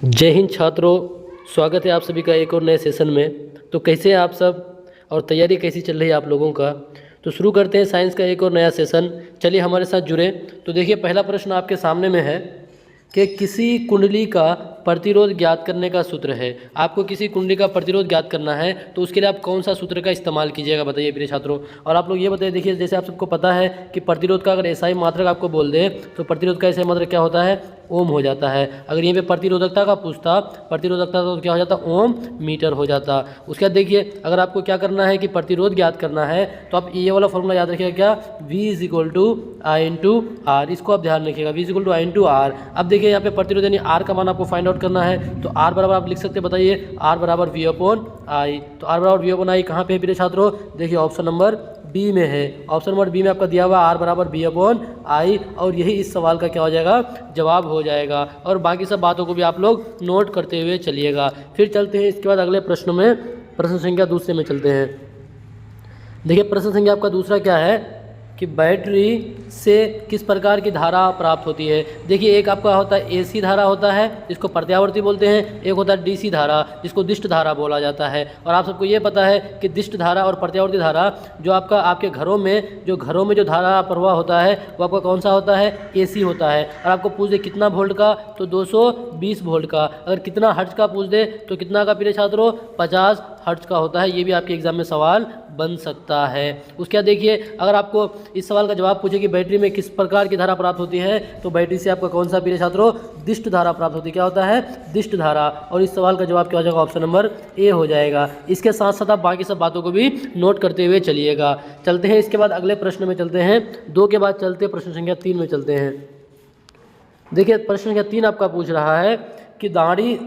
जय हिंद छात्रों, स्वागत है आप सभी का एक और नए सेशन में। तो कैसे हैं आप सब और तैयारी कैसी चल रही है आप लोगों का। तो शुरू करते हैं साइंस का एक और नया सेशन। चलिए हमारे साथ जुड़े। तो देखिए पहला प्रश्न आपके सामने में है कि किसी कुंडली का प्रतिरोध ज्ञात करने का सूत्र है। आपको किसी कुंडली का प्रतिरोध ज्ञात करना है तो उसके लिए आप कौन सा सूत्र का इस्तेमाल कीजिएगा, बताइए प्रिय छात्रों। और आप लोग ये बताइए, देखिए जैसे आप सबको पता है कि प्रतिरोध का अगर एसआई मात्रक आपको बोल दे तो प्रतिरोध का एसआई मात्रक क्या होता है, ओम हो जाता है। अगर यहीं पे प्रतिरोधकता का पूछता, प्रतिरोधकता तो क्या हो जाता, ओम मीटर हो जाता। उसके बाद देखिए अगर आपको क्या करना है कि प्रतिरोध ज्ञात करना है तो आप ये वाला फॉर्मूला याद रखिएगा, क्या, V = I × R। इसको आप ध्यान रखिएगा, V = I × R। अब देखिए यहाँ पे प्रतिरोध यानी R का मान आपको फाइंड आउट करना है तो R बराबर आप लिख सकते हैं, बताइए R बराबर V/I। तो R बराबर V/I कहाँ पे है प्रिय छात्रों, देखिए ऑप्शन नंबर बी में है। ऑप्शन नंबर बी में आपका दिया हुआ R बराबर V/I और यही इस सवाल का क्या हो जाएगा, जवाब हो जाएगा। और बाकी सब बातों को भी आप लोग नोट करते हुए चलिएगा। फिर चलते हैं इसके बाद अगले प्रश्न में, प्रश्न संख्या दूसरे में चलते हैं। देखिए प्रश्न संख्या आपका दूसरा क्या है कि बैटरी से किस प्रकार की धारा प्राप्त होती है। देखिए एक आपका होता है एसी धारा होता है जिसको प्रत्यावर्ती बोलते हैं, एक होता है डीसी धारा जिसको दिष्ट धारा बोला जाता है। और आप सबको ये पता है कि दिष्ट धारा और प्रत्यावर्ती धारा जो आपका आपके घरों में जो धारा प्रवाह होता है वो आपका कौन सा होता है, एसी होता है। और आपको पूछ दे कितना वोल्ट का तो 220 वोल्ट का। अगर कितना हर्ट्ज का पूछ दे तो कितना का प्रिय छात्रों, 50 हर्ट्ज का होता है। ये भी आपके एग्जाम में सवाल बन सकता है। उसके बाद देखिए अगर आपको इस सवाल का जवाब पूछे कि बैटरी में किस प्रकार की धारा प्राप्त होती है तो बैटरी से आपका कौन सा प्रिय छात्रों, दिष्ट धारा प्राप्त होती है। क्या होता है, दिष्ट धारा। और इस सवाल का जवाब क्या हो जाएगा, ऑप्शन नंबर ए हो जाएगा। इसके साथ साथ आप बाकी सब बातों को भी नोट करते हुए चलिएगा। चलते हैं इसके बाद अगले प्रश्न में चलते हैं। 2 के बाद चलते प्रश्न संख्या 3 में चलते हैं। देखिए प्रश्न संख्या 3 आपका पूछ रहा है कि दाढ़ी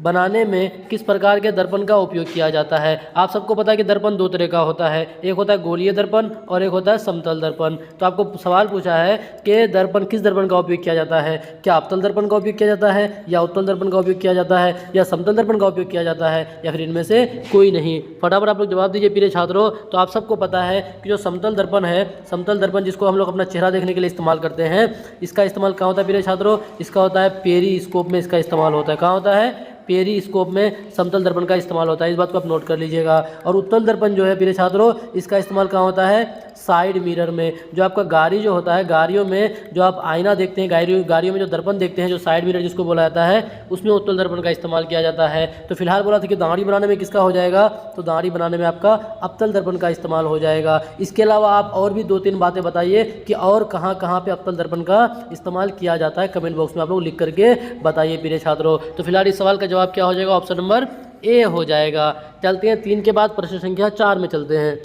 बनाने में किस प्रकार के दर्पण का उपयोग किया जाता है। आप सबको पता है कि दर्पण 2 तरह का होता है, एक होता है गोलीय दर्पण और एक होता है समतल दर्पण। तो आपको सवाल पूछा है कि दर्पण किस दर्पण का उपयोग किया जाता है, क्या अवतल दर्पण का उपयोग किया जाता है या उत्तल दर्पण का उपयोग किया जाता है या समतल दर्पण का उपयोग किया जाता है या फिर इनमें से कोई नहीं। फटाफट आप लोग जवाब दीजिए प्रिय छात्रों। तो आप सबको पता है कि जो समतल दर्पण है, समतल दर्पण जिसको हम लोग अपना चेहरा देखने के लिए इस्तेमाल करते हैं, इसका इस्तेमाल कहाँ होता है प्रिय छात्रों, इसका होता है पेरिस्कोप में इसका इस्तेमाल होता है। कहाँ होता है, पेरिस्कोप में समतल दर्पण का इस्तेमाल होता है। इस बात को आप नोट कर लीजिएगा। और उत्तल दर्पण जो है प्रिय छात्रों, इसका इस्तेमाल कहाँ होता है, साइड मिरर में। जो आपका गाड़ी जो होता है, गाड़ियों में जो आप आईना देखते हैं, गाड़ियों में जो दर्पण देखते हैं, जो साइड मिरर जिसको बोला जाता है, उसमें उत्तल दर्पण का इस्तेमाल किया जाता है। तो फिलहाल बोला था कि दाढ़ी बनाने में किसका हो जाएगा, तो दाढ़ी बनाने में आपका अवतल दर्पण का इस्तेमाल हो जाएगा। इसके अलावा आप और भी 2-3 बातें बताइए कि और कहाँ कहाँ पे अवतल दर्पण का इस्तेमाल किया जाता है। कमेंट बॉक्स में आप लोग लिख करके बताइए प्रिय छात्रों। तो फिलहाल इस सवाल का जवाब क्या हो जाएगा, ऑप्शन नंबर ए हो जाएगा। चलते हैं 3 के बाद प्रश्न संख्या 4 में चलते हैं।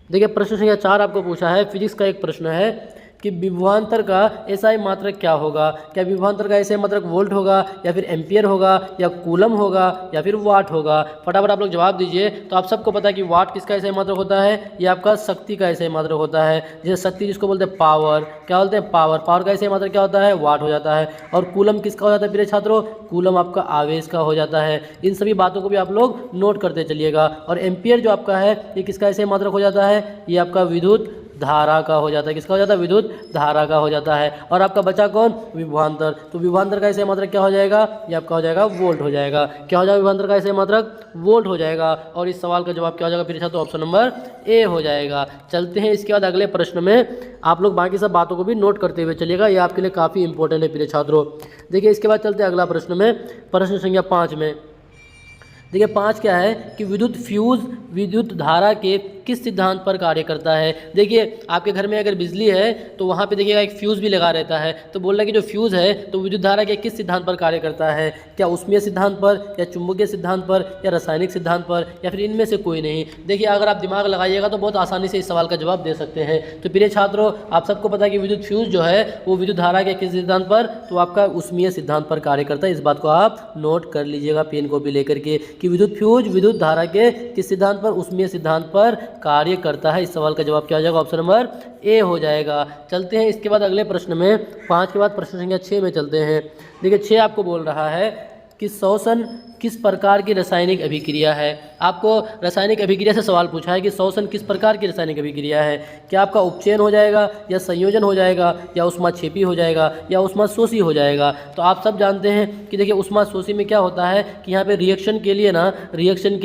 देखिए प्रश्न संख्या 4 आपको पूछा है, फिजिक्स का एक प्रश्न है कि विभवांतर का एसआई मात्रक क्या होगा। क्या विभवांतर का एसआई मात्रक वोल्ट होगा या फिर एम्पियर होगा या कूलम होगा या फिर वाट होगा। फटाफट आप लोग जवाब दीजिए। तो आप सबको पता है कि वाट किसका एसआई मात्रक होता है, ये आपका शक्ति का एसआई मात्रक होता है। जैसे शक्ति जिसको बोलते हैं पावर, क्या बोलते हैं, पावर। पावर का एसआई मात्रक क्या होता है, वाट हो जाता है। और कूलम किसका हो जाता है प्रिय छात्रों, कूलम आपका आवेश का हो जाता है। इन सभी बातों को भी आप लोग नोट करते चलिएगा। और एम्पियर जो आपका है ये किसका एसआई मात्रक हो जाता है, ये आपका विद्युत धारा का हो जाता है। किसका हो जाता है, विद्युत धारा का हो जाता है। और आपका बचा कौन, विभवांतर। तो विभवांतर का एसआई मात्रक क्या हो जाएगा, ये आपका हो जाएगा वोल्ट हो जाएगा। क्या हो जाएगा, विभवांतर का एसआई मात्रक वोल्ट हो जाएगा। और इस सवाल का जवाब क्या हो जाएगा फिर छात्रों, ऑप्शन नंबर ए हो जाएगा। चलते हैं इसके बाद अगले प्रश्न में। आप लोग बाकी सब बातों को भी नोट करते हुए चलिएगा, ये आपके लिए काफ़ी इंपॉर्टेंट है प्रिय छात्रों। देखिए इसके बाद चलते हैं अगला प्रश्न में, प्रश्न संख्या 5 में। देखिए 5 क्या है कि विद्युत फ्यूज विद्युत धारा के किस सिद्धांत पर कार्य करता है। देखिए आपके घर में अगर बिजली है तो वहाँ पे देखिएगा एक फ्यूज़ भी लगा रहता है। तो बोल रहा है कि जो फ्यूज़ है तो विद्युत धारा के किस सिद्धांत पर कार्य करता है, क्या ऊष्मीय सिद्धांत पर या चुंबकीय सिद्धांत पर या रासायनिक सिद्धांत पर या फिर इनमें से कोई नहीं। देखिए अगर आप दिमाग लगाइएगा तो बहुत आसानी से इस सवाल का जवाब दे सकते हैं। तो प्रिय छात्रों आप सबको पता है कि विद्युत फ्यूज़ जो है वो विद्युत धारा के किस सिद्धांत पर, तो आपका ऊष्मीय सिद्धांत पर कार्य करता है। इस बात को आप नोट कर लीजिएगा पेन कॉपी लेकर के कि विद्युत फ्यूज विद्युत धारा के किस सिद्धांत पर, ऊष्मीय सिद्धांत पर कार्य करता है। इस सवाल का जवाब क्या हो जाएगा, ऑप्शन नंबर ए हो जाएगा। चलते हैं इसके बाद अगले प्रश्न में। 5 के बाद प्रश्न संख्या 6 में चलते हैं। देखिए 6 आपको बोल रहा है कि शोषण किस प्रकार की रासायनिक अभिक्रिया है। आपको रासायनिक अभिक्रिया से सवाल पूछा है कि श्वसन किस प्रकार की रासायनिक अभिक्रिया है। क्या आपका उपचयन हो जाएगा या संयोजन हो जाएगा या ऊष्माक्षेपी हो जाएगा या ऊष्माशोषी हो जाएगा। तो आप सब जानते हैं कि देखिए ऊष्माशोषी में क्या होता है कि यहाँ पे रिएक्शन के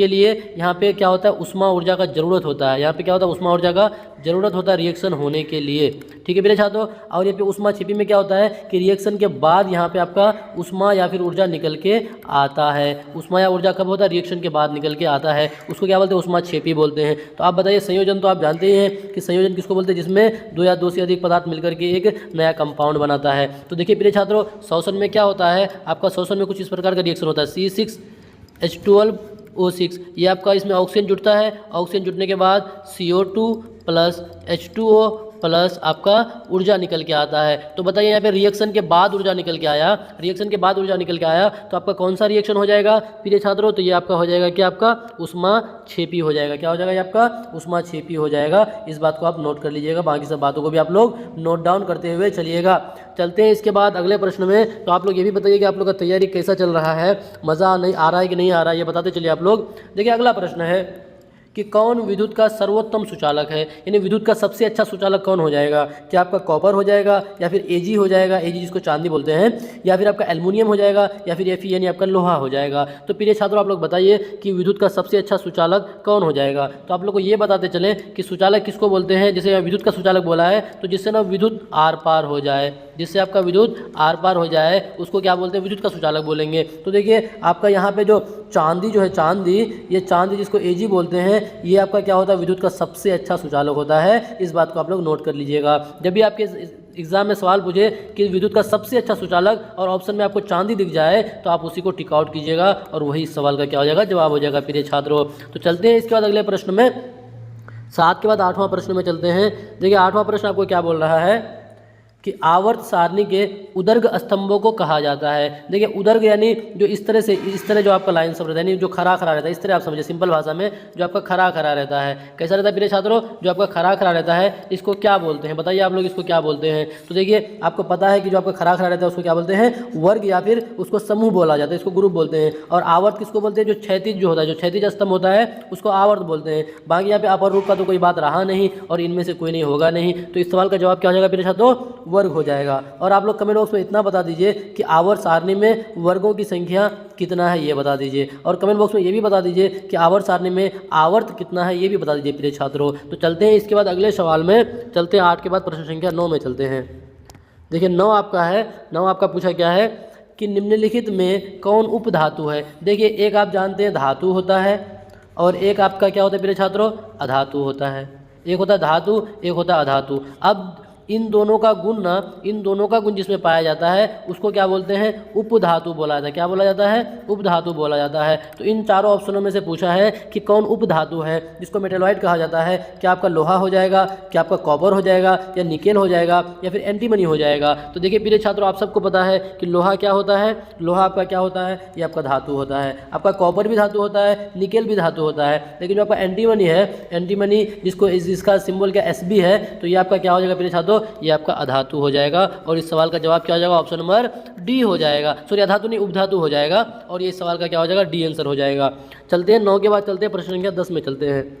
लिए यहाँ पे क्या होता है, ऊष्मा ऊर्जा का जरूरत होता है। यहाँ पे क्या होता है, ऊष्मा ऊर्जा का जरूरत होता है रिएक्शन होने के लिए। ठीक है मेरे छात्रों। और यहाँ पे ऊष्माक्षेपी में क्या होता है कि रिएक्शन के बाद यहाँ पे आपका ऊष्मा या फिर ऊर्जा निकल के आता है। ऊष्मा या ऊर्जा कब होता है, रिएक्शन के बाद निकल के आता है, उसको क्या बोलते हैं, ऊष्माक्षेपी बोलते हैं। तो आप बताइए संयोजन तो आप जानते ही हैं कि संयोजन किसको बोलते हैं, जिसमें दो या दो से अधिक पदार्थ मिलकर के एक नया कंपाउंड बनाता है। तो देखिए प्रिय छात्रों, श्वसन में क्या होता है, आपका श्वसन में कुछ इस प्रकार का रिएक्शन होता है, C6H12O6। ये आपका इसमें ऑक्सीजन जुड़ता है, ऑक्सीजन जुड़ने के बाद CO2 प्लस H2O प्लस आपका ऊर्जा निकल के आता है। तो बताइए यहाँ पे रिएक्शन के बाद ऊर्जा निकल के आया, तो आपका कौन सा रिएक्शन हो जाएगा प्रिय छात्रों, तो ये आपका हो जाएगा कि आपका ऊष्माक्षेपी हो जाएगा। क्या हो जाएगा, ये आपका ऊष्माक्षेपी हो जाएगा। इस बात को आप नोट कर लीजिएगा, बाकी सब बातों को भी आप लोग नोट डाउन करते हुए चलिएगा। चलते हैं इसके बाद अगले प्रश्न में। तो आप लोग ये भी बताइए कि आप लोग का तैयारी कैसा चल रहा है, मज़ा नहीं आ रहा है कि नहीं आ रहा है, ये बताते चलिए आप लोग। देखिए अगला प्रश्न है कि कौन विद्युत का सर्वोत्तम सुचालक है, यानी विद्युत का सबसे अच्छा सुचालक कौन हो जाएगा। क्या आपका कॉपर हो जाएगा या फिर Ag हो जाएगा, Ag जिसको चांदी बोलते हैं, या फिर आपका एल्युमिनियम हो जाएगा या फिर Fe यानी आपका लोहा हो जाएगा। तो प्रिय छात्रों आप लोग बताइए कि विद्युत का सबसे अच्छा सुचालक कौन हो जाएगा। तो आप लोग को ये बताते चले कि सुचालक किसको बोलते हैं। जैसे विद्युत का सुचालक बोला है तो जिससे ना विद्युत आर पार हो जाए, जिससे आपका विद्युत आर पार हो जाए उसको क्या बोलते हैं, विद्युत का सुचालक बोलेंगे। तो देखिए आपका यहाँ पे जो चांदी जो है, ये चांदी जिसको Ag बोलते हैं, ये आपका क्या होता है, विद्युत का सबसे अच्छा सुचालक होता है। इस बात को आप लोग नोट कर लीजिएगा। जब भी आपके एग्जाम में सवाल पूछे कि विद्युत का सबसे अच्छा सुचालक और ऑप्शन में आपको चांदी दिख जाए तो आप उसी को टिक आउट कीजिएगा और वही इस सवाल का क्या हो जाएगा, जवाब हो जाएगा प्रिय छात्रों। तो चलते हैं इसके बाद अगले प्रश्न में, 7 के बाद 8वां प्रश्न में चलते हैं। देखिए 8वां प्रश्न आपको क्या बोल रहा है कि आवर्त सारणी के उदर्ग स्तंभों को कहा जाता है। देखिए उदर्ग यानी जो इस तरह जो आपका लाइन सब रहता है, यानी जो खरा खरा रहता है, इस तरह आप समझिए सिंपल भाषा में, जो आपका खरा खरा रहता है। कैसा रहता है प्रिय छात्रों, जो आपका खरा खरा रहता है इसको क्या बोलते हैं, बताइए आप लोग इसको क्या बोलते हैं। तो देखिए आपको पता है कि जो आपका खरा खरा रहता है उसको क्या बोलते हैं, वर्ग या फिर उसको समूह बोला जाता है, इसको ग्रुप बोलते हैं। और आवर्त किसको बोलते हैं, जो क्षैतिज जो होता है, जो क्षैतिज स्तंभ होता है उसको आवर्त बोलते हैं। बाकी यहाँ पे अपर रूप का तो कोई बात रहा नहीं और इनमें से कोई नहीं होगा नहीं। तो इस सवाल का जवाब क्या हो जाएगा प्रिय छात्रों, वर्ग हो जाएगा। और आप लोग कमेंट बॉक्स में इतना बता दीजिए कि आवर्त सारणी में वर्गों की संख्या कितना है, ये बता दीजिए। और कमेंट बॉक्स में ये भी बता दीजिए कि आवर्त सारणी में आवर्त कितना है, ये भी बता दीजिए प्रिय छात्रों। तो चलते हैं इसके बाद अगले सवाल में, चलते हैं 8 के बाद प्रश्न संख्या 9 में चलते हैं। देखिए 9 आपका पूछा क्या है कि निम्नलिखित में कौन उपधातु है। देखिए एक आप जानते हैं धातु होता है और एक आपका क्या होता है प्रिय छात्रों, अधातु होता है। एक होता है धातु, एक होता है अधातु। अब इन दोनों का गुण जिसमें पाया जाता है उसको क्या बोलते हैं, उपधातु बोला जाता है। क्या बोला जाता है, उपधातु बोला जाता है। तो इन चारों ऑप्शनों में से पूछा है कि कौन उपधातु है, जिसको मेटेलॉइड कहा जाता है। क्या आपका लोहा हो जाएगा, क्या आपका कॉपर हो जाएगा, या निकेल हो जाएगा, या फिर एंटीमनी हो जाएगा। तो देखिए प्रिय छात्रों आप सबको पता है कि लोहा क्या होता है, लोहा आपका क्या होता है, ये आपका धातु होता है। आपका कॉपर भी धातु होता है, निकेल भी धातु होता है। लेकिन जो आपका एंटीमनी है, एंटीमनी जिसका सिंबल क्या Sb है, तो ये आपका क्या हो जाएगा प्रिय छात्रों, ये आपका अधातु हो जाएगा। और इस सवाल का जवाब क्या हो जाएगा, ऑप्शन नंबर डी हो जाएगा। सॉरी अधातु नहीं, उपधातु हो जाएगा। और ये इस सवाल का क्या हो जाएगा, डी आंसर हो जाएगा। चलते हैं 9 के बाद चलते हैं प्रश्न संख्या 10 में चलते हैं।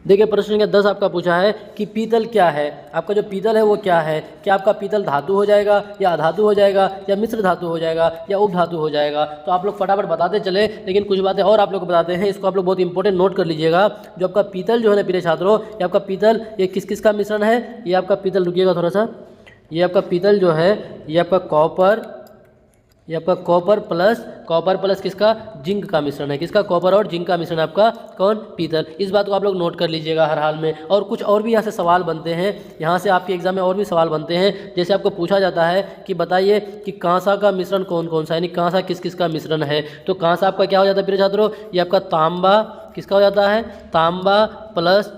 देखिए प्रश्न संख्या 10 आपका पूछा है कि पीतल क्या है। आपका जो पीतल है वो क्या है, क्या आपका पीतल धातु हो जाएगा या अधातु हो जाएगा या मिश्र धातु हो जाएगा या उपधातु हो जाएगा। तो आप लोग फटाफट बताते चले, लेकिन कुछ बातें और आप लोग बताते हैं, इसको आप लोग बहुत इंपॉर्टेंट नोट कर लीजिएगा। जो आपका पीतल जो है ना प्रिय छात्रों, ये आपका पीतल ये किस किस का मिश्रण है, ये आपका पीतल, रुकिएगा थोड़ा सा, ये आपका पीतल जो है ये आपका कॉपर प्लस किसका, जिंक का मिश्रण है। किसका, कॉपर और जिंक का मिश्रण आपका कौन, पीतल। इस बात को आप लोग नोट कर लीजिएगा हर हाल में। और कुछ और भी यहाँ से सवाल बनते हैं, यहाँ से आपके एग्जाम में और भी सवाल बनते हैं। जैसे आपको पूछा जाता है कि बताइए कि कांसा का मिश्रण कौन कौन सा, यानी कांसा किस किस का मिश्रण है। तो कांसा आपका क्या हो जाता है प्रिय छात्रों, ये आपका तांबा किसका हो जाता है, तांबा प्लस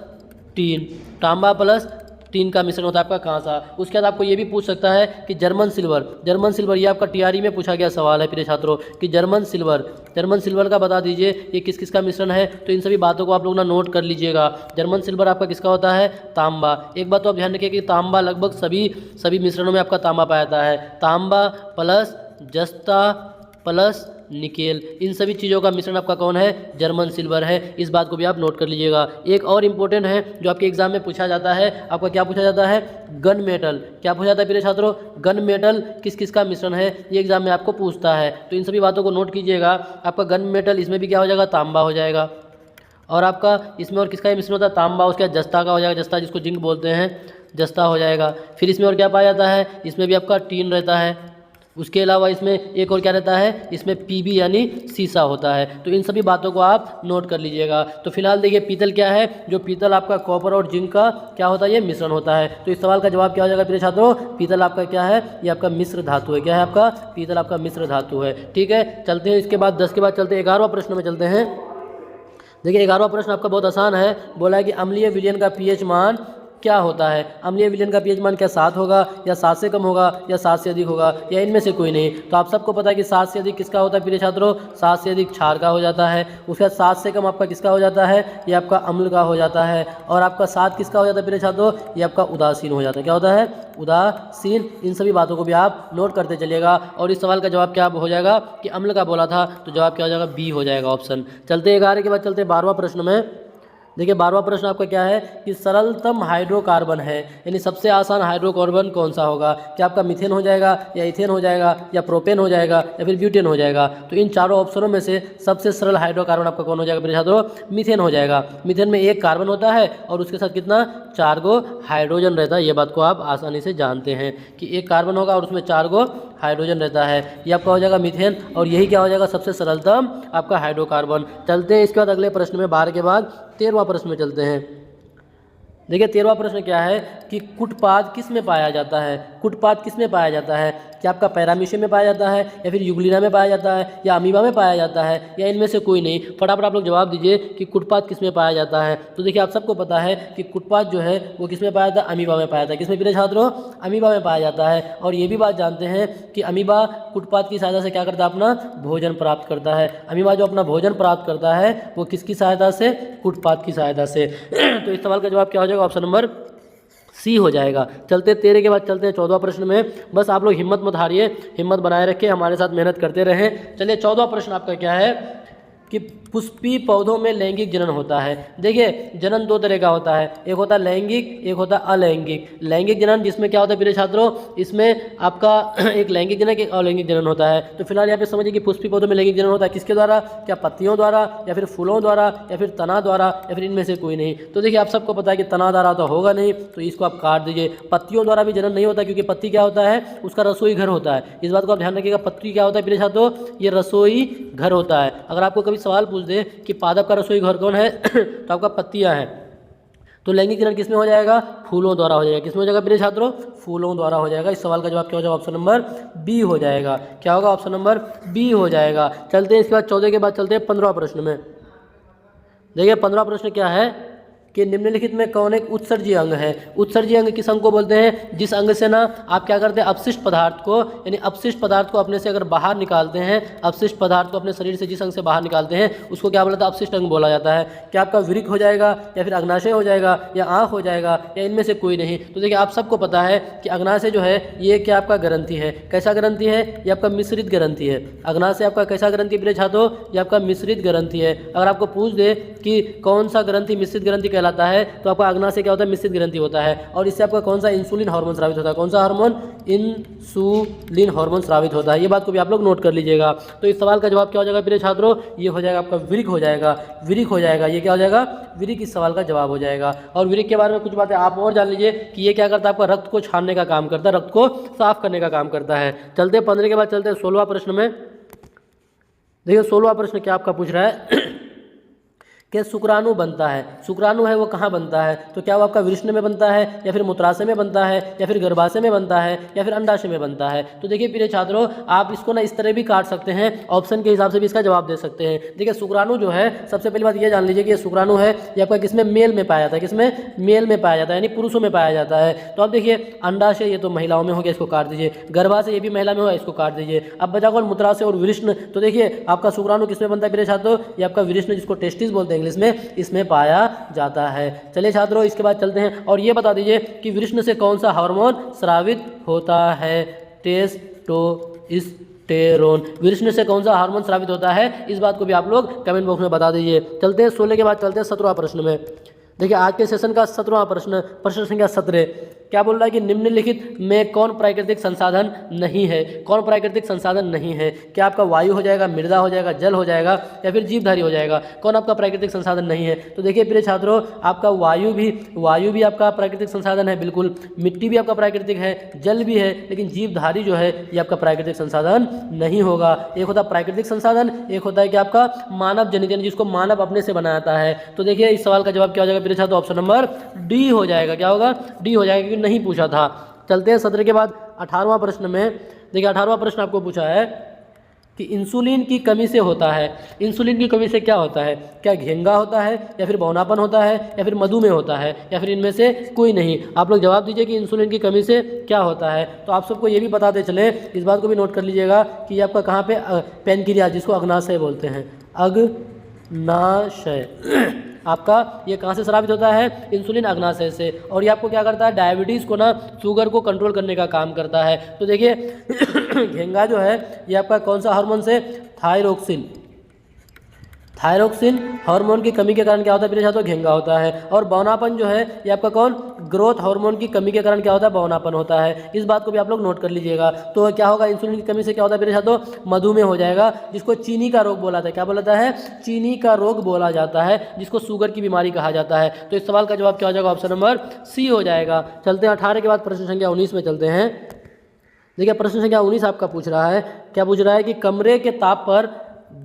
टीन का मिश्रण होता है आपका कांसा। उसके बाद आपको ये भी पूछ सकता है कि जर्मन सिल्वर, ये आपका टीआरई में पूछा गया सवाल है प्रिय छात्रों कि जर्मन सिल्वर का बता दीजिए ये किस किस का मिश्रण है। तो इन सभी बातों को आप लोग ना नोट कर लीजिएगा। जर्मन सिल्वर आपका किसका होता है, तांबा। एक बात तो आप ध्यान रखिए कि तांबा लगभग सभी मिश्रणों में आपका तांबा पाया जाता है। तांबा प्लस जस्ता प्लस निकेल, इन सभी चीज़ों का मिश्रण आपका कौन है, जर्मन सिल्वर है। इस बात को भी आप नोट कर लीजिएगा। एक और इम्पोर्टेंट है जो आपके एग्जाम में पूछा जाता है, आपका क्या पूछा जाता है, गन मेटल। क्या पूछा जाता है प्रिय छात्रों, गन मेटल किस किस का मिश्रण है, ये एग्जाम में आपको पूछता है। तो इन सभी बातों को नोट कीजिएगा। आपका गन मेटल इसमें भी क्या हो जाएगा, तांबा हो जाएगा। और आपका इसमें और किसका मिश्रण होता है, तांबा, उसके बाद जस्ता का हो जाएगा, जस्ता जिसको जिंक बोलते हैं, जस्ता हो जाएगा। फिर इसमें और क्या पाया जाता है, इसमें भी आपका टीन रहता है। उसके अलावा इसमें एक और क्या रहता है, इसमें पीबी यानी सीसा होता है। तो इन सभी बातों को आप नोट कर लीजिएगा। तो फिलहाल देखिए पीतल क्या है, जो पीतल आपका कॉपर और जिंक का क्या होता है, ये मिश्रण होता है। तो इस सवाल का जवाब क्या हो जाएगा प्रिय छात्रों, पीतल आपका क्या है, ये आपका मिश्र धातु है। क्या है आपका, पीतल आपका मिश्र धातु है। ठीक है, चलते हैं इसके बाद 10 के बाद चलते हैं 11वां प्रश्न में चलते हैं। देखिए 11वां प्रश्न आपका बहुत आसान है। बोला है कि अम्लीय विलयन का पीएच मान क्या होता है। अम्लीय विलयन का पीएच मान क्या 7 होगा, या 7 से कम होगा, या 7 से अधिक होगा, या इनमें से कोई नहीं। तो आप सबको पता है कि 7 से अधिक किसका होता है प्रिय छात्रों, 7 से अधिक क्षार का हो जाता है। उसके बाद 7 से कम आपका किसका हो जाता है, ये आपका अम्ल का हो जाता है। और आपका 7 किसका हो जाता है प्रिय छात्रों, ये आपका उदासीन हो जाता है। क्या होता है, उदासीन। इन सभी बातों को भी आप नोट करते चलिएगा। और इस सवाल का जवाब क्या हो जाएगा कि अम्ल का बोला था, तो जवाब क्या हो जाएगा, बी हो जाएगा ऑप्शन। चलते हैं 11 के बाद चलते हैं 12वां प्रश्न में। देखिए 12वां प्रश्न आपका क्या है कि सरलतम हाइड्रोकार्बन है, यानी सबसे आसान हाइड्रोकार्बन कौन सा होगा। क्या आपका मीथेन हो जाएगा, या इथेन हो जाएगा, या प्रोपेन हो जाएगा, या फिर ब्यूटेन हो जाएगा। तो इन चारों ऑप्शनों में से सबसे सरल हाइड्रोकार्बन आपका कौन हो जाएगा मेरे छात्रों, मीथेन हो जाएगा। मीथेन में एक कार्बन होता है और उसके साथ कितना, 4 गो हाइड्रोजन रहता है। ये बात को आप आसानी से जानते हैं कि एक कार्बन होगा और उसमें 4 गो हाइड्रोजन रहता है। ये आपका हो जाएगा मीथेन, और यही क्या हो जाएगा, सबसे सरलतम आपका हाइड्रोकार्बन। चलते हैं इसके बाद अगले प्रश्न में 12 के बाद 13वां प्रश्न में चलते हैं। देखिए 13वां प्रश्न क्या है कि कुटपाद किस में पाया जाता है। कुटपाद किस में पाया जाता है, क्या आपका पैरामीशियम में पाया जाता है, या फिर यूग्लिना में पाया जाता है, या अमीबा में पाया जाता है, या इनमें से कोई नहीं। फटाफट आप लोग जवाब दीजिए कि कुटपाद किस में पाया जाता है। तो देखिए आप सबको पता है कि कुटपाद जो है वो किस में पाया जाता है, अमीबा में पाया जाता है। किसमें प्रिय छात्रों, अमीबा में पाया जाता है। और ये भी बात जानते हैं कि अमीबा कुटपाद की सहायता से क्या करता है, अपना भोजन प्राप्त करता है। अमीबा जो अपना भोजन प्राप्त करता है वो किसकी सहायता से, कुटपाद की सहायता से। तो इस सवाल का जवाब क्या हो जाएगा, ऑप्शन नंबर सी हो जाएगा। चलते 13 के बाद चलते हैं 14वां प्रश्न में। बस आप लोग हिम्मत मत हारिए, हिम्मत बनाए रखें, हमारे साथ मेहनत करते रहें। चलिए 14वां प्रश्न आपका क्या है कि पुष्पी पौधों में लैंगिक जनन होता है। देखिए जनन 2 तरह का होता है, एक होता है लैंगिक, एक होता है अलैंगिक। लैंगिक जनन जिसमें क्या होता है प्रिय छात्रों, इसमें आपका एक लैंगिक जनन, एक अलैंगिक जनन होता है। तो फिलहाल यहाँ पे समझिए कि पुष्पी पौधों में लैंगिक जनन होता है किसके द्वारा, क्या पत्तियों द्वारा, या फिर फूलों द्वारा, या फिर तना द्वारा, या फिर इनमें से कोई नहीं। तो देखिए आप सबको पता है कि तना द्वारा तो होगा नहीं, तो इसको आप काट दीजिए। पत्तियों द्वारा भी जनन नहीं होता, क्योंकि पत्ती क्या होता है, उसका रसोई घर होता है। इस बात को आप ध्यान रखिएगा, पत्ती क्या होता है प्रिय छात्रों, ये रसोई घर होता है। अगर आपको कभी सवाल पूछ दे कि पादप का रसोई घर कौन है तो आपका पत्तियां हैं। तो लैंगिक जनन किसमें हो जाएगा, फूलों द्वारा हो जाएगा। किसमें हो जाएगा प्रिय छात्रों, फूलों द्वारा हो जाएगा। इस सवाल का जवाब क्या हो जाएगा, ऑप्शन नंबर बी हो जाएगा। क्या होगा, ऑप्शन नंबर बी हो जाएगा। चलते हैं इसके बाद 14 के बाद चलते हैं 15वां प्रश्न में। देखिए 15वां प्रश्न क्या है कि निम्नलिखित में कौन एक उत्सर्जीय अंग है। उत्सर्जीय अंग किस अंग को बोलते हैं, जिस अंग से ना आप क्या करते हैं, अपशिष्ट पदार्थ को, यानी अपशिष्ट पदार्थ को अपने से अगर बाहर निकालते हैं, अपशिष्ट पदार्थ को अपने शरीर से जिस अंग से बाहर निकालते हैं उसको क्या बोला जाता है, अपशिष्ट अंग बोला जाता है। क्या आपका वृक्क हो जाएगा, या फिर अग्नाशय हो जाएगा, या आँख हो जाएगा, या इनमें से कोई नहीं। तो देखिए आप सबको पता है कि अग्नाशय जो है ये क्या आपका ग्रंथि है। कैसा ग्रंथि है, ये आपका मिश्रित ग्रंथि है। अग्नाशय आपका कैसा ग्रंथि प्रिय छात्रों, ये आपका मिश्रित ग्रंथि है। अगर आपको पूछ दे कि कौन सा ग्रंथि मिश्रित ग्रंथि कहलाता है, तो आपका अग्नाशय क्या होता है, मिश्रित ग्रंथि होता है। और इससे आपका कौन सा इंसुलिन हार्मोन स्रावित होता है, कौन सा हार्मोन, इंसुलिन हार्मोन स्रावित होता है। ये बात को भी आप लोग नोट कर लीजिएगा। तो इस सवाल का जवाब क्या हो जाएगा प्रिय छात्रों, ये हो जाएगा आपका वृक्क हो जाएगा, वृक्क हो जाएगा। ये क्या हो जाएगा, वृक्क इस सवाल का जवाब हो जाएगा। और वृक्क के बारे में कुछ बातें आप और जान लीजिए कि ये क्या करता है, आपका रक्त को छानने का काम करता है, रक्त को साफ करने का काम करता है। चलते 15 के बाद चलते हैं 16वां प्रश्न में। देखिए 16वां प्रश्न क्या आपका पूछ रहा है कि शुक्राणु बनता है। शुक्राणु है वो कहाँ बनता है, तो क्या वो आपका वृष्ण में बनता है, या फिर मूत्राशय में बनता है, या फिर गर्भाशय में बनता है, या फिर अंडाशय में बनता है। तो देखिए प्रिय छात्रों आप इसको ना इस तरह भी काट सकते हैं, ऑप्शन के हिसाब से भी इसका जवाब दे सकते हैं। देखिए शुक्राणु जो है, सबसे पहली बात ये जान लीजिए कि ये शुक्राणु है ये आपका किसमें, मेल में पाया जाता है। किसमें, मेल में पाया जाता है, यानी पुरुषों में पाया जाता है। तो अब देखिए अंडाशय ये तो महिलाओं में हो गया, इसको काट दीजिए। गर्भाशय ये भी महिला में होगा, इसको काट दीजिए। अब बचा कौन, मूत्राशय और वृष्ण। तो देखिए आपका शुक्राणु किसमें बनता है प्रिय छात्रों, ये आपका वृष्ण, जिसको टेस्टिस बोलते हैं इंग्लिश में, इसमें पाया जाता है। चलिए छात्रों इसके बाद चलते हैं और ये बता दीजिए कि वृष्ण से कौन सा हार्मोन स्रावित होता है, टेस्टोस्टेरोन विरुष्ण से कौन सा हार्मोन स्रावित होता है, इस बात को भी आप लोग कमेंट बॉक्स में बता दीजिए। चलते हैं 16 के बाद चलते हैं 17वां प्रश्न में। देखिए आज के सेशन का 17वां प्रश्न, प्रश्न संख्या 17 क्या बोल रहा है कि निम्नलिखित में कौन प्राकृतिक संसाधन नहीं है। कौन प्राकृतिक संसाधन नहीं है? क्या आपका वायु हो जाएगा, मृदा हो जाएगा, जल हो जाएगा या फिर जीवधारी हो जाएगा? कौन आपका प्राकृतिक संसाधन नहीं है? तो देखिए प्रिय छात्रों, आपका वायु भी आपका प्राकृतिक संसाधन है, बिल्कुल। मिट्टी भी आपका प्राकृतिक है, जल भी है, लेकिन जीवधारी जो है ये आपका प्राकृतिक संसाधन नहीं होगा। एक होता है प्राकृतिक संसाधन, एक होता है कि आपका मानव जनित, जिसको मानव अपने से बनाता है। तो देखिए इस सवाल का जवाब क्या हो जाएगा प्रिय छात्रों? ऑप्शन नंबर डी हो जाएगा। क्या होगा? डी हो जाएगा, क्योंकि नहीं पूछा था। चलते हैं 17 के बाद 18वां प्रश्न में। देखिए 18वां प्रश्न आपको पूछा है कि इंसुलिन की कमी से होता है। इंसुलिन की कमी से क्या होता है? क्या घेंगा होता है या फिर बौनापन होता है या फिर मधुमेह होता है या फिर इनमें से कोई नहीं? आप लोग जवाब दीजिए कि इंसुलिन की कमी से क्या होता है। तो आप सबको ये भी बताते चले, इस बात को भी नोट कर लीजिएगा कि आपका कहाँ पे पैनक्रियाज, जिसको अग्नाशय बोलते हैं, अग्नाशय आपका ये कहाँ से स्रावित होता है? इंसुलिन अग्नाशय से। और ये आपको क्या करता है? डायबिटीज़ को ना, शुगर को कंट्रोल करने का काम करता है। तो देखिए घेंगा जो है ये आपका कौन सा हार्मोन से? थायरोक्सिन। थायरोक्सिन हार्मोन की कमी के कारण क्या होता है प्रिय छात्रों? घेंगा होता है। और बौनापन जो है ये आपका कौन? ग्रोथ हार्मोन की कमी के कारण क्या होता है? बौनापन होता है। इस बात को भी आप लोग नोट कर लीजिएगा। तो क्या होगा? इंसुलिन की कमी से क्या होता है प्रिय छात्रों? मधुमेह हो जाएगा, जिसको चीनी का रोग बोला जाता है। क्या बोला जाता है? चीनी का रोग बोला जाता है, जिसको शुगर की बीमारी कहा जाता है। तो इस सवाल का जवाब क्या हो जाएगा? ऑप्शन नंबर सी हो जाएगा। चलते हैं 18 के बाद प्रश्न संख्या 19 में चलते हैं। देखिए प्रश्न संख्या 19 आपका पूछ रहा है, क्या पूछ रहा है कि कमरे के ताप पर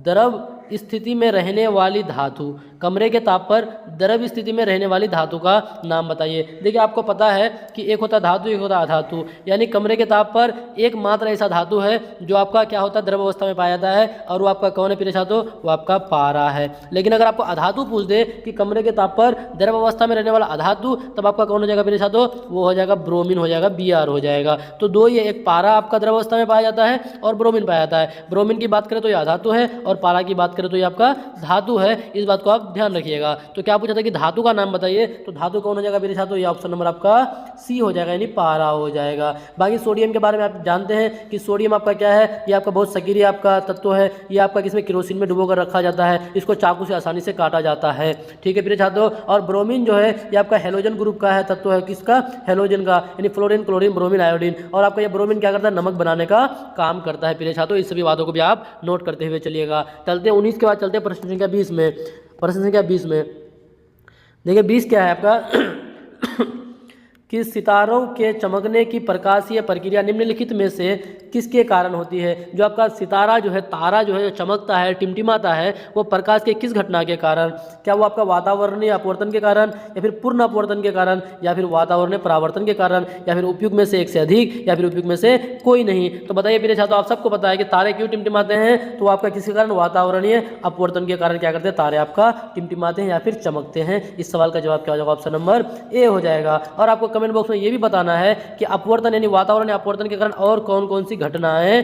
द्रव स्थिति में रहने वाली धातु, कमरे के ताप पर द्रव स्थिति में रहने वाली धातु का नाम बताइए। देखिए आपको पता है कि एक होता धातु, एक होता अधातु। यानी कमरे के ताप पर एकमात्र ऐसा धातु है जो आपका क्या होता है? द्रव अवस्था में पाया जाता है, और वो आपका कौन है प्रिय छात्रों? वो आपका पारा है। लेकिन अगर आपको अधातु पूछ दे कि कमरे के ताप पर द्रव अवस्था में रहने वाला अधातु, तब आपका कौन हो जाएगा प्रिय छात्रों? वो हो जाएगा ब्रोमीन हो जाएगा, Br हो जाएगा। तो दो ये, एक पारा आपका द्रव अवस्था में पाया जाता है और ब्रोमीन पाया जाता है। ब्रोमीन की बात करें तो ये अधातु है और पारा की बात करें तो ये आपका धातु है। इस बात को आप ध्यान रखिएगा। तो क्या पूछा था कि धातु का नाम बताइए, तो धातु कौन हो जाएगा मेरे छात्रों? ये ऑप्शन नंबर आपका सी हो जाएगा, यानी पारा हो जाएगा। बाकी सोडियम के बारे में आप जानते हैं कि सोडियम आपका क्या है? ये आपका बहुत सक्रिय आपका तत्व है। ये आपका किसमें? केरोसिन में डुबोकर रखा जाता है। इसको चाकू से आसानी से काटा जाता है। ठीक है प्रिय छात्रों। और ब्रोमीन जो है ये आपका हेलोजन ग्रुप का है, तत्व है। किसका? हेलोजन का, यानी फ्लोरीन, क्लोरीन, ब्रोमीन, आयोडीन। और आपका ये ब्रोमीन क्या करता है? नमक बनाने का काम करता है प्रिय छात्रों। इस सभी बातों को भी आप नोट करते हुए चलिएगा। चलते हैं 19 के बाद चलते हैं प्रश्न संख्या 20 में। प्रश्न संख्या 20 में देखिए 20 क्या है आपका कि सितारों के चमकने की प्रकाशीय प्रक्रिया निम्नलिखित में से किसके कारण होती है? जो आपका सितारा जो है, तारा जो है, जो चमकता है, टिमटिमाता है, वो प्रकाश के किस घटना के कारण? क्या वो आपका वातावरणीय अपवर्तन के कारण, या फिर पूर्ण अपवर्तन के कारण, या फिर वातावरणीय परावर्तन के कारण, या फिर उपयुक्त में से एक से अधिक, या फिर उपयुक्त में से कोई नहीं? तो बताइए मेरे छात्रों, आप सबको पता है कि तारे क्यों टिमटिमाते हैं? तो आपका किसके कारण? वातावरणीय अपवर्तन के कारण क्या करते हैं? तारे आपका टिमटिमाते हैं या फिर चमकते हैं। इस सवाल का जवाब क्या हो जाएगा? ऑप्शन नंबर ए हो जाएगा। और आपको कमेंट बॉक्स में ये भी बताना है कि अपवर्तन यानी वातावरण अपवर्तन के कारण और कौन कौन सी घटनाएं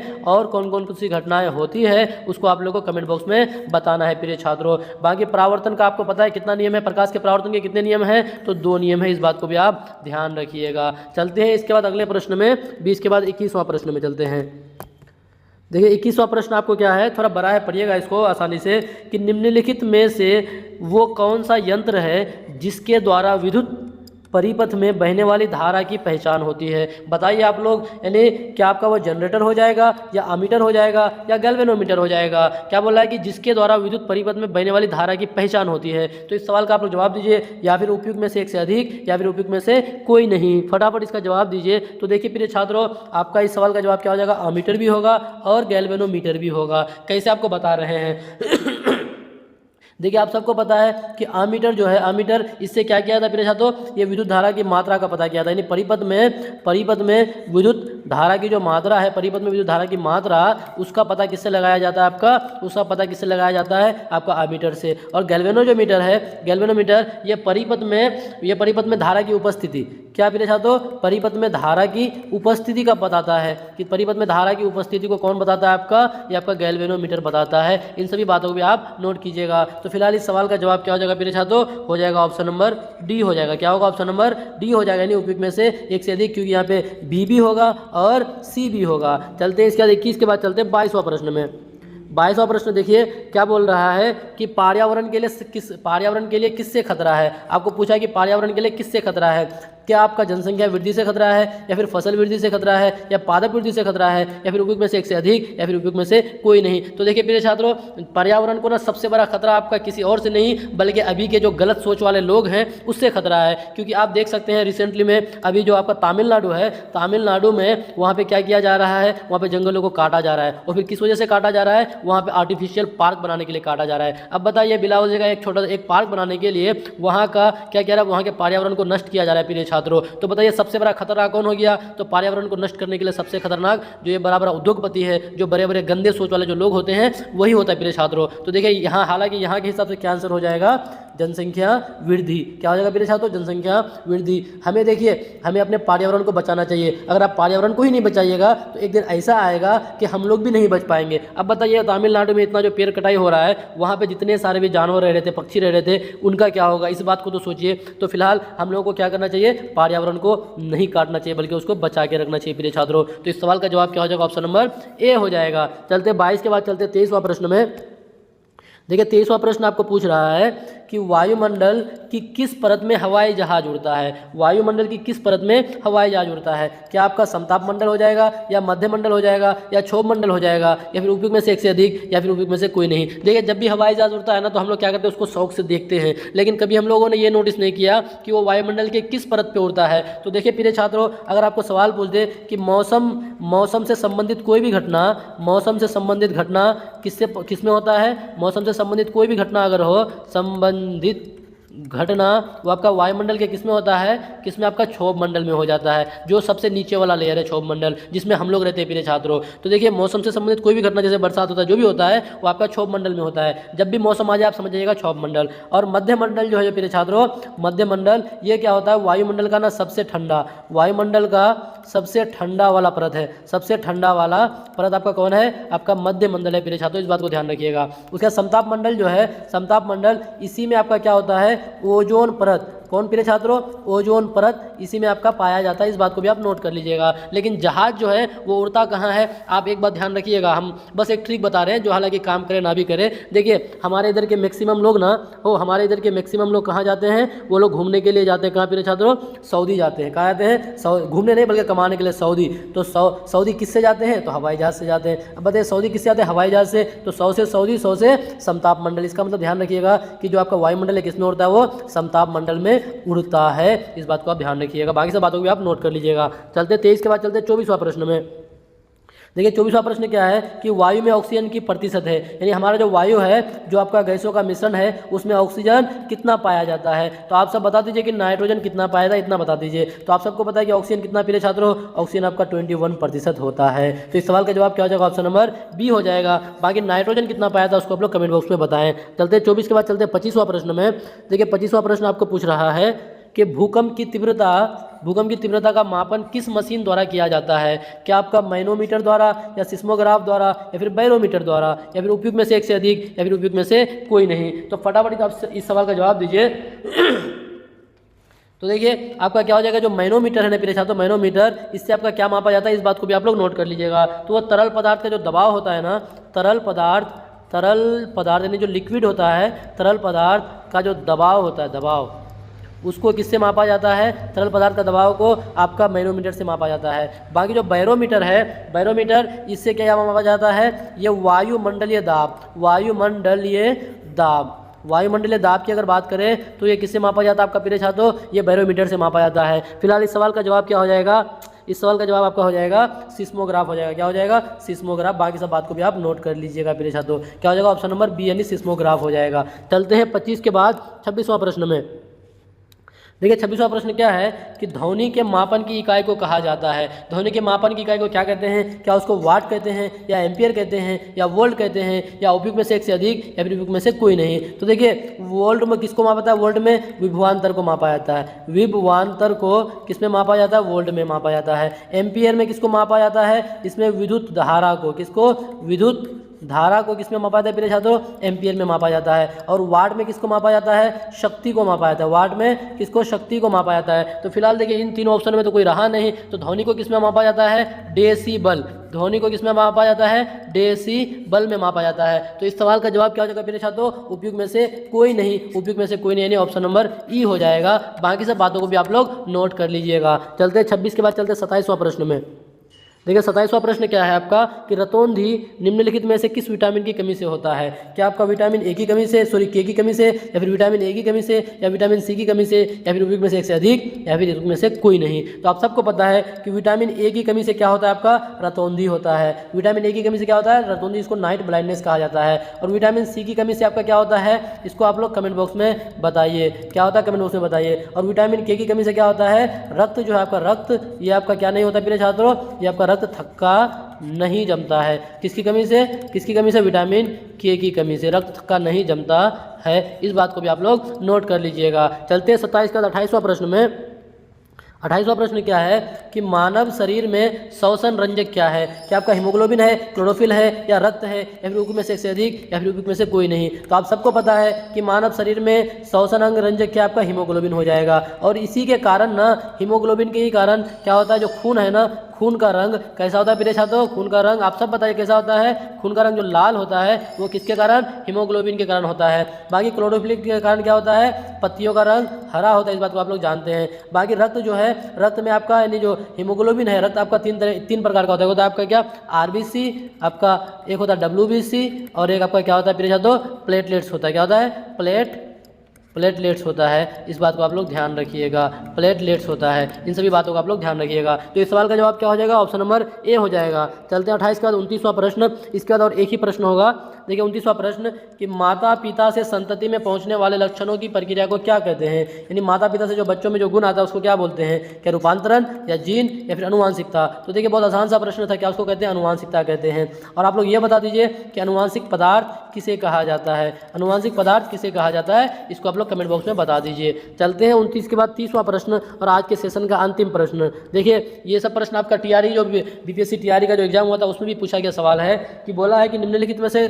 होती है, उसको आप लोगों को कमेंट बॉक्स में बताना है प्रिय छात्रों। बाकी परावर्तन का आपको पता है कितना नियम है? प्रकाश के परावर्तन के कितने नियम हैं? तो 2 नियम है। इस बात को भी आप ध्यान रखिएगा। चलते हैं इसके बाद अगले प्रश्न में, 20 के बाद 21वां प्रश्न में चलते हैं। देखिए 21वां प्रश्न आपको क्या है, थोड़ा बड़ा है, पढ़िएगा इसको आसानी से, कि निम्नलिखित में से वो कौन सा यंत्र है जिसके द्वारा विद्युत परिपथ में बहने वाली धारा की पहचान होती है? बताइए आप लोग। यानी क्या आपका वो जनरेटर हो जाएगा, या अमीटर हो जाएगा, या गैल्वेनोमीटर हो जाएगा? क्या बोला है कि जिसके द्वारा विद्युत परिपथ में बहने वाली धारा की पहचान होती है? तो इस सवाल का आप लोग जवाब दीजिए, या फिर उपयुक्त में से एक से अधिक, या फिर उपयुक्त में से कोई नहीं। फटाफट इसका जवाब दीजिए। तो देखिए प्रिय छात्रों, आपका इस सवाल का जवाब क्या हो जाएगा? अमीटर भी होगा और गैल्वेनोमीटर भी होगा। कैसे आपको बता रहे हैं देखिए आप सबको पता है कि आमीटर जो है, आमीटर इससे क्या किया था प्रिय छात्रों? ये विद्युत धारा की मात्रा का पता किया था। यानी परिपथ में विद्युत धारा की जो मात्रा है, परिपथ में विद्युत धारा की मात्रा, उसका पता किससे लगाया जाता है? उसका पता किससे लगाया जाता है? आपका आमीटर से। और गैल्वेनोमीटर है, गैल्वेनोमीटर ये परिपथ में धारा की उपस्थिति, क्या प्रिय छात्रों? परिपथ में धारा की उपस्थिति का बताता है। कि परिपथ में धारा की उपस्थिति को कौन बताता है? आपका ये आपका गैल्वेनोमीटर बताता है। इन सभी बातों को भी आप नोट कीजिएगा। तो फिलहाल इस सवाल का जवाब क्या हो जाएगा प्रिय छात्रों? हो जाएगा ऑप्शन नंबर डी हो जाएगा। क्या होगा? ऑप्शन नंबर डी हो जाएगा, यानी उपयुक्त में से एक से अधिक, क्योंकि यहाँ पे बी भी होगा और सी भी होगा। चलते हैं इसके बाद 21 के बाद चलते हैं 22वां प्रश्न में। 22वां प्रश्न देखिए क्या बोल रहा है कि पर्यावरण के लिए किससे खतरा है। आपको पूछा है कि पर्यावरण के लिए किससे खतरा है। क्या आपका जनसंख्या वृद्धि से खतरा है, या फिर फसल वृद्धि से खतरा है, या पादप वृद्धि से खतरा है, या फिर उपयुक्त में से एक से अधिक, या फिर उपयुक्त में से कोई नहीं। तो देखिए प्रिय छात्रों, पर्यावरण को ना सबसे बड़ा खतरा आपका किसी और से नहीं बल्कि अभी के जो गलत सोच वाले लोग हैं उससे खतरा है। क्योंकि आप देख सकते हैं रिसेंटली में अभी जो आपका तमिलनाडु है, तमिलनाडु में वहाँ पे क्या किया जा रहा है, वहाँ पे जंगलों को काटा जा रहा है। और फिर किस वजह से काटा जा रहा है, वहाँ पे आर्टिफिशियल पार्क बनाने के लिए काटा जा रहा है। अब बताइए बिलावल का एक छोटा एक पार्क बनाने के लिए वहाँ का क्या कह रहा है, वहाँ के पर्यावरण को नष्ट किया जा रहा है प्रिय छात्रों। तो बताइए सबसे बड़ा खतरा कौन हो गया। तो पर्यावरण को नष्ट करने के लिए सबसे खतरनाक जो ये बड़ा बड़ा उद्योगपति है, जो बड़े बड़े गंदे सोच वाले जो लोग होते हैं, वही होता है प्रिय छात्रों। तो देखिए यहाँ हालांकि यहाँ के हिसाब से क्या आंसर हो जाएगा, जनसंख्या वृद्धि। क्या हो जाएगा प्रिय छात्रों, जनसंख्या वृद्धि। हमें देखिए हमें अपने पर्यावरण को बचाना चाहिए। अगर आप पर्यावरण को ही नहीं बचाइएगा तो एक दिन ऐसा आएगा कि हम लोग भी नहीं बच पाएंगे। अब बताइए तमिलनाडु में इतना जो पेड़ कटाई हो रहा है, वहाँ पे जितने सारे भी जानवर रह रहे थे, पक्षी रह रहे थे, उनका क्या होगा, इस बात को तो सोचिए। तो फिलहाल हम लोगों को क्या करना चाहिए, पर्यावरण को नहीं काटना चाहिए बल्कि उसको बचा के रखना चाहिए प्रिय छात्रों। तो इस सवाल का जवाब क्या हो जाएगा, ऑप्शन नंबर ए हो जाएगा। चलते 22 के बाद चलते 23वां प्रश्न में। देखिए 23वां प्रश्न आपको पूछ रहा है कि वायुमंडल की किस परत में हवाई जहाज उड़ता है। वायुमंडल की किस परत में हवाई जहाज उड़ता है। क्या आपका समताप मंडल हो जाएगा, या मध्य मंडल हो जाएगा, या क्षोभ मंडल हो जाएगा, या फिर उपयुक्त में से एक से अधिक, या फिर उपयुक्त में से कोई नहीं। देखिए जब भी हवाई जहाज उड़ता है ना तो हम लोग क्या करते हैं, उसको शौक से देखते हैं, लेकिन कभी हम लोगों ने ये नोटिस नहीं किया कि वो वायुमंडल के किस परत पर उड़ता है। तो देखिए प्रिय छात्रों, अगर आपको सवाल पूछ दे कि मौसम से संबंधित कोई भी घटना, मौसम से संबंधित घटना किसमें होता है, मौसम से संबंधित कोई भी घटना अगर हो, संबंधित घटना वो आपका वायुमंडल के किसमें होता है, किसमें आपका क्षोभ मंडल में हो जाता है, जो सबसे नीचे वाला लेयर है क्षोभ मंडल, जिसमें हम लोग रहते हैं प्रिय छात्रों। तो देखिए मौसम से संबंधित कोई भी घटना, जैसे बरसात होता है, जो भी होता है वो आपका क्षोभ मंडल में होता है। जब भी मौसम आ जाए आप समझ जाइएगा क्षोभ मंडल। और मध्य मंडल जो है प्रिय छात्रों, मध्य मंडल ये क्या होता है, वायुमंडल का ना सबसे ठंडा, वायुमंडल का सबसे ठंडा वाला परत है। सबसे ठंडा वाला परत आपका कौन है, आपका मध्य मंडल है प्रिय छात्रों, इस बात को ध्यान रखिएगा। उसका समताप मंडल जो है, समताप मंडल, इसी में आपका क्या होता है, ओजोन परत। कौन प्रिय छात्रों, ओजोन परत, इसी में आपका पाया जाता है। इस बात को भी आप नोट कर लीजिएगा। लेकिन जहाज जो है वो उड़ता कहाँ है, आप एक बात ध्यान रखिएगा। हम बस एक ट्रिक बता रहे हैं जो हालांकि काम करे ना भी करे। देखिए हमारे इधर के मैक्सिमम लोग ना हमारे इधर के मैक्सिमम लोग कहाँ जाते हैं, वो लोग घूमने के लिए जाते हैं। कहाँ प्रिय छात्रों, सऊदी जाते हैं। कहाँ जाते हैं, घूमने नहीं बल्कि कमाने के लिए सऊदी। तो सऊदी किससे जाते हैं, तो हवाई जहाज से जाते हैं। अब बताइए सऊदी किससे जाते हैं, हवाई जहाज से। तो 100 से सऊदी, 100 से समताप मंडल। इसका मतलब ध्यान रखिएगा कि जो आपका वायुमंडल है किसमें उड़ता है, वो समताप मंडल में उड़ता है। इस बात को आप ध्यान रखिएगा, बाकी सब बातों को भी आप नोट कर लीजिएगा। चलते 23 के बाद चलते 24वां प्रश्न में। देखिए 24वां प्रश्न क्या है कि वायु में ऑक्सीजन की प्रतिशत है, यानी हमारा जो वायु है, जो आपका गैसों का मिश्रण है, उसमें ऑक्सीजन कितना पाया जाता है। तो आप सब बता दीजिए कि नाइट्रोजन कितना पाया था, इतना बता दीजिए। तो आप सबको पता है कि ऑक्सीजन कितना प्रिय छात्रों, ऑक्सीजन आपका 21% होता है। तो इस सवाल का जवाब क्या हो जाएगा, ऑप्शन नंबर बी हो जाएगा। बाकी नाइट्रोजन कितना पाया था उसको आप लोग कमेंट बॉक्स में बताएं। चलते 24 के बाद चलते 25वां प्रश्न में। देखिए 25वां प्रश्न आपको पूछ रहा है कि भूकंप की तीव्रता का मापन किस मशीन द्वारा किया जाता है। क्या आपका मैनोमीटर द्वारा, या सिस्मोग्राफ द्वारा, या फिर बैरोमीटर द्वारा, या फिर उपयुक्त में से एक से अधिक, या फिर उपयुक्त में से कोई नहीं। तो फटाफट आप इस सवाल का जवाब दीजिए। तो देखिए आपका क्या हो जाएगा, जो मैनोमीटर है ना प्रिय छात्रों, मैनोमीटर, इससे आपका क्या मापा जाता है, इस बात को भी आप लोग नोट कर लीजिएगा। तो वो तरल पदार्थ का जो दबाव होता है ना, तरल पदार्थ यानी जो लिक्विड होता है, तरल पदार्थ का जो दबाव होता है, दबाव, उसको किससे मापा जाता है, तरल पदार्थ का दबाव को आपका मैनोमीटर से मापा जाता है। बाकी जो बैरोमीटर है, बैरोमीटर, इससे क्या मापा जाता है, ये वायुमंडलीय दाब की अगर बात करें तो ये किससे मापा जाता है आपका प्रिय छात्रों, ये बैरोमीटर से मापा जाता है। फिलहाल इस सवाल का जवाब क्या हो जाएगा, इस सवाल का जवाब आपका हो जाएगा सिस्मोग्राफ हो जाएगा। क्या हो जाएगा, सिस्मोग्राफ। बाकी सब बात को भी आप नोट कर लीजिएगा प्रिय छात्रों। क्या हो जाएगा, ऑप्शन नंबर बी यानी सिस्मोग्राफ हो जाएगा। चलते हैं 25 के बाद 26वां प्रश्न में। देखिए 26वां प्रश्न क्या है कि ध्वनि के मापन की इकाई को कहा जाता है। ध्वनि के मापन की इकाई को क्या कहते हैं, क्या उसको वाट कहते हैं, या एम्पियर कहते हैं, या वोल्ट कहते हैं, या उपयुक्त में से एक से अधिक, या फिर उपयुक्त में से कोई नहीं। तो देखिए वोल्ट में किसको मापा जाता है, वोल्ट में विभवांतर को मापा जाता है। विभवांतर को किसमें मापा जाता है, वोल्ट में मापा जाता है। एम्पियर में किसको मापा जाता है, इसमें विद्युत धारा को, किसको, विद्युत धारा को किस में मापा जाता है प्रिय छात्रों? एम्पियर में मापा जाता है। और वाट में किसको मापा जाता है? शक्ति को मापा जाता है। वाट में किसको? शक्ति को मापा जाता है। तो फिलहाल देखिए इन तीनों ऑप्शन में तो कोई रहा नहीं, तो ध्वनि को किस में मापा जाता है? डेसिबल। ध्वनि को किसमें मापा जाता है? डेसिबल में मापा जाता है। तो इस सवाल का जवाब क्या हो जाएगा प्रिय छात्रों? उपयुक्त में से कोई नहीं, उपयुक्त में से कोई नहीं, यानी ऑप्शन नंबर ई हो जाएगा। बाकी सब बातों को भी आप लोग नोट कर लीजिएगा। चलते 26 के बाद चलते 27वां प्रश्न में। देखिए 27वां प्रश्न क्या है आपका कि रतौंधी निम्नलिखित में से किस विटामिन की कमी से होता है? क्या आपका विटामिन ए की कमी से, सॉरी के की कमी से, या फिर विटामिन ए की कमी से, या विटामिन सी की कमी से, या फिर उपयुक्त में से एक से अधिक, या फिर उपयुक्त में से कोई नहीं? तो आप सबको पता है कि विटामिन ए की कमी से क्या होता है आपका? रतौंधी होता है। विटामिन ए की कमी से क्या होता है? रतौंधी, इसको नाइट ब्लाइंडनेस कहा जाता है। और विटामिन सी की कमी से आपका क्या होता है? इसको आप लोग कमेंट बॉक्स में बताइए, क्या होता है कमेंट बॉक्स में बताइए। और विटामिन के की कमी से क्या होता है? रक्त जो है आपका, रक्त ये आपका क्या नहीं होता प्रिय छात्रों? ये आपका रक्त थक्का नहीं जमता है। किसकी कमी से? किसकी कमी से? विटामिन के की कमी से रक्त थक्का नहीं जमता है। इस बात को भी आप लोग नोट कर लीजिएगा। चलते हैं 27 का 28वां प्रश्न में। 28वां प्रश्न क्या है कि मानव शरीर में श्वसन रंजक क्या है? क्या आपका हीमोग्लोबिन है, क्लोरोफिल है, या रक्त है, या फिर उपयुक्त में से एक से अधिक, या फिर उपयुक्त में से कोई नहीं? तो आप सबको पता है कि मानव शरीर में श्वसन अंग रंजक क्या आपका? हीमोग्लोबिन हो जाएगा। और इसी के कारण ना, हीमोग्लोबिन के ही कारण क्या होता है, जो खून है ना, खून का रंग कैसा होता है प्रिय छात्रों? खून का रंग आप सब बताइए कैसा होता है? खून का रंग जो लाल होता है वो किसके कारण? हीमोग्लोबिन के कारण होता है। बाकी क्लोरोफिल के कारण क्या होता है? पत्तियों का रंग हरा होता है, इस बात को आप लोग जानते हैं। बाकी रक्त जो है, रक्त में आपका यानी जो हीमोग्लोबिन है, रक्त आपका तीन प्रकार का होता है। होता है आपका क्या? आरबीसी, आपका एक होता है डब्ल्यूबीसी, और एक आपका क्या होता है प्रिय छात्रों? प्लेटलेट्स होता है। क्या होता है? प्लेटलेट्स होता है। इस बात को आप लोग ध्यान रखिएगा, प्लेटलेट्स होता है। इन सभी बातों का आप लोग ध्यान रखिएगा। तो इस सवाल का जवाब क्या हो जाएगा? ऑप्शन नंबर ए हो जाएगा। चलते हैं 28 के बाद 29वां प्रश्न। इसके बाद और एक ही प्रश्न होगा। देखिए 29वां प्रश्न कि माता पिता से संतति में पहुंचने वाले लक्षणों की प्रक्रिया को क्या कहते हैं? यानी माता पिता से जो बच्चों में जो गुण आता है उसको क्या बोलते हैं? क्या रूपांतरण, या जीन, या फिर अनुवांशिकता? तो देखिए बहुत आसान सा प्रश्न था। क्या उसको कहते हैं? अनुवांशिकता कहते हैं। और आप लोग ये बता दीजिए कि अनुवांशिक पदार्थ किसे कहा जाता है? अनुवांशिक पदार्थ किसे कहा जाता है? इसको आप लोग कमेंट बॉक्स में बता दीजिए। चलते हैं 29 के बाद 30वां प्रश्न और आज के सेशन का अंतिम प्रश्न। देखिए ये सब प्रश्न आपका टीआरई जो बीपीएससी टीआरई का जो एग्जाम हुआ था उसमें भी पूछा गया सवाल है कि बोला है कि निम्नलिखित में से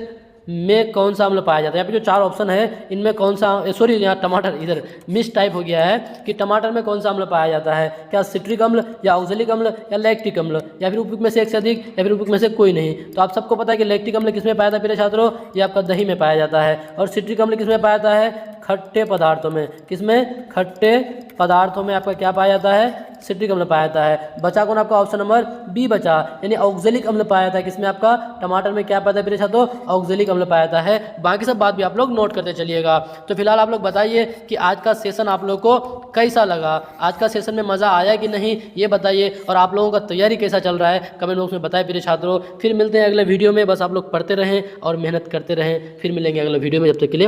कौन सा अम्ल पाया जाता है? यहाँ पे जो 4 ऑप्शन है इनमें कौन सा, सॉरी यहाँ टमाटर इधर मिस टाइप हो गया है कि टमाटर में कौन सा अम्ल पाया जाता है? क्या सिट्रिक अम्ल, या ऑक्जेलिक अम्ल, या लैक्टिक अम्ल, या फिर उपयुक्त में से एक से अधिक, या फिर उपयुक्त में से कोई नहीं? तो आप सबको पता है कि लैक्टिक अम्ल किसमें पाया जाता है प्रिय छात्रों? ये आपका दही में पाया जाता है। और सिट्रिक अम्ल किसमें पाया जाता है? खट्टे पदार्थों में। किसमें? खट्टे पदार्थों में आपका क्या पाया जाता है? सिट्रिक अम्ल पाया जाता है। बचा कौन आपका? ऑप्शन नंबर बी बचा, यानी ऑक्जेलिक अम्ल पाया जाता है। किसमें आपका? टमाटर में क्या पाया जाता है प्रिय छात्रों? ऑक्जेलिक अम्ल पाया जाता है। बाकी सब बात भी आप लोग नोट करते चलिएगा। तो फिलहाल आप लोग बताइए कि आज का सेशन आप लोग को कैसा लगा? आज का सेशन में मज़ा आया कि नहीं ये बताइए। और आप लोगों का तैयारी कैसा चल रहा है कमेंट बॉक्स में बताएं प्रिय छात्रों। फिर मिलते हैं अगले वीडियो में। बस आप लोग पढ़ते रहें और मेहनत करते रहें। फिर मिलेंगे अगले वीडियो में, जब तक के लिए